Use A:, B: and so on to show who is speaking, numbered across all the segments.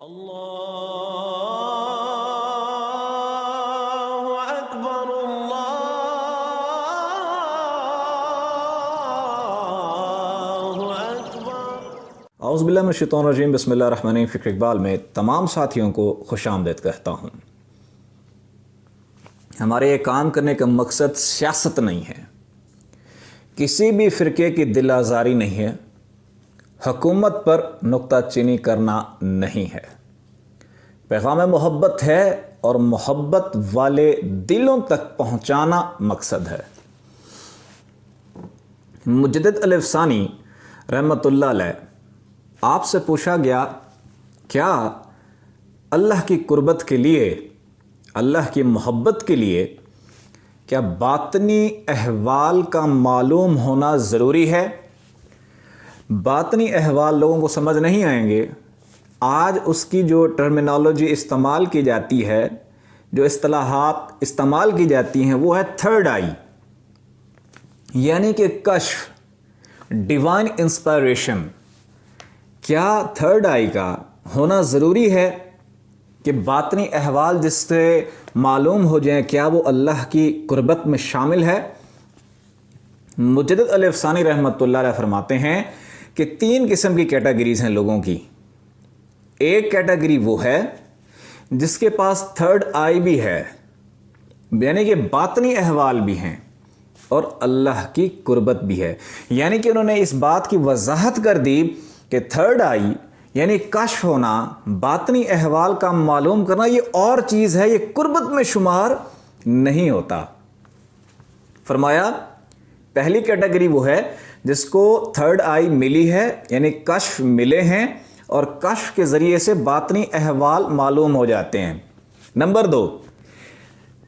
A: اللہ اکبر اللہ اکبر۔
B: اعوذ باللہ من الشیطان الرجیم، بسم اللہ الرحمن الرحیم۔ فکر اقبال میں تمام ساتھیوں کو خوش آمدید کہتا ہوں۔ ہمارے یہ کام کرنے کا مقصد سیاست نہیں ہے، کسی بھی فرقے کی دل آزاری نہیں ہے، حکومت پر نکتہ چینی کرنا نہیں ہے۔ پیغام محبت ہے اور محبت والے دلوں تک پہنچانا مقصد ہے۔ مجدد الف ثانی رحمۃ اللہ علیہ آپ سے پوچھا گیا، کیا اللہ کی قربت کے لیے، اللہ کی محبت کے لیے کیا باطنی احوال کا معلوم ہونا ضروری ہے؟ باطنی احوال لوگوں کو سمجھ نہیں آئیں گے۔ آج اس کی جو ٹرمینالوجی استعمال کی جاتی ہے، جو اصطلاحات استعمال کی جاتی ہیں، وہ ہے تھرڈ آئی، یعنی کہ کشف، ڈیوائن انسپائریشن۔ کیا تھرڈ آئی کا ہونا ضروری ہے کہ باطنی احوال جس سے معلوم ہو جائیں، کیا وہ اللہ کی قربت میں شامل ہے؟ مجدد الف ثانی رحمۃ اللہ علیہ فرماتے ہیں کہ 3 قسم کی کیٹیگریز ہیں لوگوں کی۔ ایک کیٹیگری وہ ہے جس کے پاس تھرڈ آئی بھی ہے، یعنی کہ باطنی احوال بھی ہیں اور اللہ کی قربت بھی ہے، یعنی کہ انہوں نے اس بات کی وضاحت کر دی کہ تھرڈ آئی یعنی کشف ہونا، باطنی احوال کا معلوم کرنا، یہ اور چیز ہے، یہ قربت میں شمار نہیں ہوتا۔ فرمایا پہلی کیٹیگری وہ ہے جس کو تھرڈ آئی ملی ہے، یعنی کشف ملے ہیں اور کشف کے ذریعے سے باطنی احوال معلوم ہو جاتے ہیں۔ نمبر 2،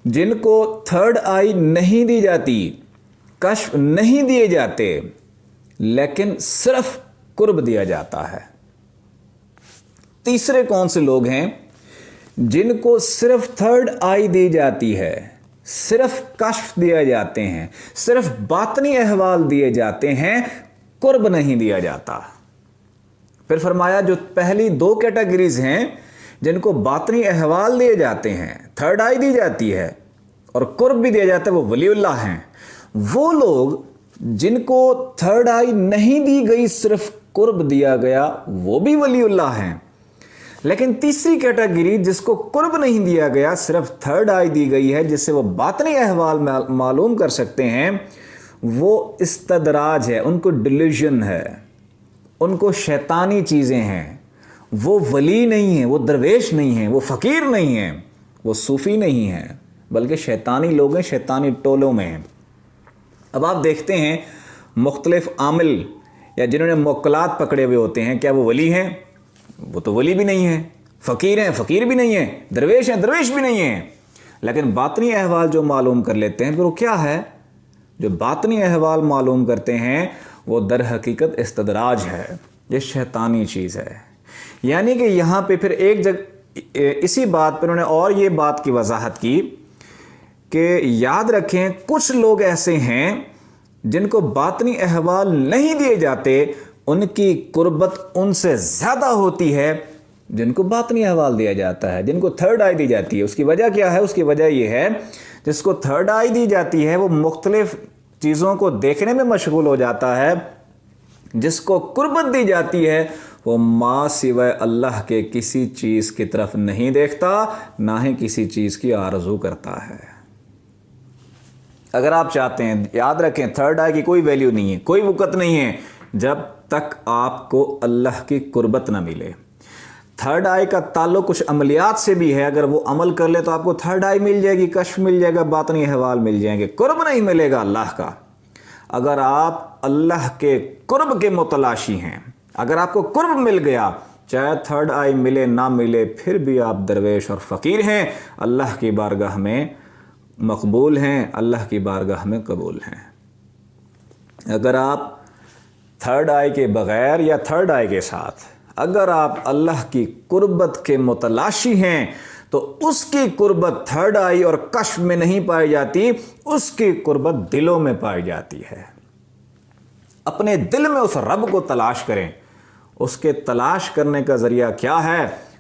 B: جن کو تھرڈ آئی نہیں دی جاتی، کشف نہیں دیے جاتے، لیکن صرف قرب دیا جاتا ہے۔ تیسرے کون سے لوگ ہیں؟ جن کو صرف تھرڈ آئی دی جاتی ہے، صرف کشف دیے جاتے ہیں، صرف باطنی احوال دیے جاتے ہیں، قرب نہیں دیا جاتا۔ پھر فرمایا جو پہلی 2 کیٹیگریز ہیں، جن کو باطنی احوال دیے جاتے ہیں، تھرڈ آئی دی جاتی ہے اور قرب بھی دیا جاتا ہے، وہ ولی اللہ ہیں۔ وہ لوگ جن کو تھرڈ آئی نہیں دی گئی، صرف قرب دیا گیا، وہ بھی ولی اللہ ہیں۔ لیکن تیسری کیٹیگری جس کو قرب نہیں دیا گیا، صرف تھرڈ آئی دی گئی ہے، جس سے وہ باطنی احوال معلوم کر سکتے ہیں، وہ استدراج ہے، ان کو ڈیلیوژن ہے، ان کو شیطانی چیزیں ہیں۔ وہ ولی نہیں ہیں، وہ درویش نہیں ہیں، وہ فقیر نہیں ہیں، وہ صوفی نہیں ہیں، بلکہ شیطانی لوگ ہیں، شیطانی ٹولوں میں ہیں۔ اب آپ دیکھتے ہیں مختلف عامل یا جنہوں نے موکلات پکڑے ہوئے ہوتے ہیں، کیا وہ ولی ہیں؟ وہ تو ولی بھی نہیں ہیں۔ فقیر ہیں، فقیر بھی نہیں ہیں۔ درویش ہیں، درویش بھی نہیں ہیں۔ لیکن باطنی احوال جو معلوم کر لیتے ہیں، پھر وہ کیا ہے؟ جو باطنی احوال معلوم کرتے ہیں وہ در حقیقت استدراج ہے، یہ شیطانی چیز ہے۔ یعنی کہ یہاں پہ پھر ایک جگہ اسی بات پر انہوں نے اور یہ بات کی وضاحت کی کہ یاد رکھیں کچھ لوگ ایسے ہیں جن کو باطنی احوال نہیں دیے جاتے، ان کی قربت ان سے زیادہ ہوتی ہے جن کو باطنی احوال دیا جاتا ہے، جن کو تھرڈ آئی دی جاتی ہے۔ اس کی وجہ کیا ہے؟ اس کی وجہ یہ ہے جس کو تھرڈ آئی دی جاتی ہے وہ مختلف چیزوں کو دیکھنے میں مشغول ہو جاتا ہے، جس کو قربت دی جاتی ہے وہ ما سوائے اللہ کے کسی چیز کی طرف نہیں دیکھتا، نہ ہی کسی چیز کی آرزو کرتا ہے۔ اگر آپ چاہتے ہیں، یاد رکھیں تھرڈ آئی کی کوئی ویلیو نہیں ہے، کوئی وقت نہیں ہے جب تک آپ کو اللہ کی قربت نہ ملے۔ تھرڈ آئی کا تعلق کچھ عملیات سے بھی ہے، اگر وہ عمل کر لے تو آپ کو تھرڈ آئی مل جائے گی، کشف مل جائے گا، باطنی احوال مل جائیں گے، قرب نہیں ملے گا اللہ کا۔ اگر آپ اللہ کے قرب کے متلاشی ہیں، اگر آپ کو قرب مل گیا، چاہے تھرڈ آئی ملے نہ ملے، پھر بھی آپ درویش اور فقیر ہیں، اللہ کی بارگاہ میں مقبول ہیں، اللہ کی بارگاہ میں قبول ہیں۔ اگر آپ تھرڈ آئی کے بغیر یا تھرڈ آئی کے ساتھ اگر آپ اللہ کی قربت کے متلاشی ہیں تو اس کی قربت تھرڈ آئی اور کشف میں نہیں پائی جاتی، اس کی قربت دلوں میں پائی جاتی ہے۔ اپنے دل میں اس رب کو تلاش کریں، اس کے تلاش کرنے کا ذریعہ کیا ہے؟